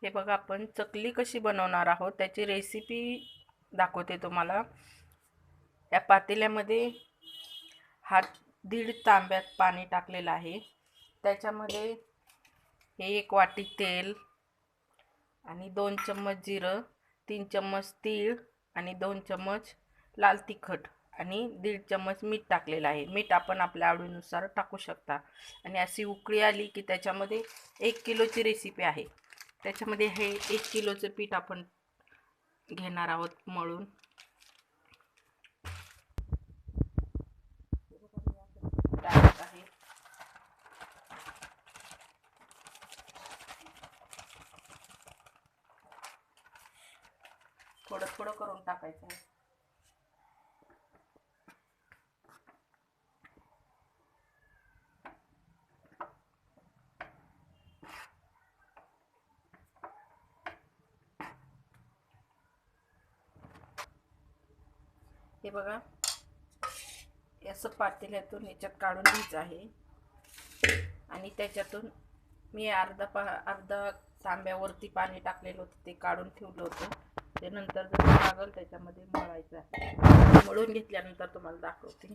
हे बघा, आपण चकली कशी बनवणार आहोत त्याची रेसिपी दाखवते तुम्हाला। या पातेल्यामध्ये दीड तांब्यात पाणी टाकलेलं आहे। त्याच्यामध्ये हे 1 वाटी तेल आणि 2 चम्मच जिरं, 3 चम्मच तीळ आणि 2 चम्मच लाल तिखट आणि 1.5 चम्मच मीठ टाकलेलं आहे। मीठ आपण आपल्या आवडीनुसार टाकू शकता। आणि अशी उकळी आली की त्याच्यामध्ये 1 किलोची रेसिपी आहे। त्याच्यामध्ये हे 1 किलोचं पीठ आपण घेणार आहोत मळून। थोडं थोडं करून टाकायचं आहे। हे बघा, असं पातेल्यातून याच्यात काढून घ्यायचं आहे। आणि त्याच्यातून मी अर्धा तांब्यावरती पाणी टाकलेलं होतं, ते काढून ठेवलं होतं। ते नंतर जर लागल त्याच्यामध्ये मळायचं आहे। मळून घेतल्यानंतर तुम्हाला दाखवते।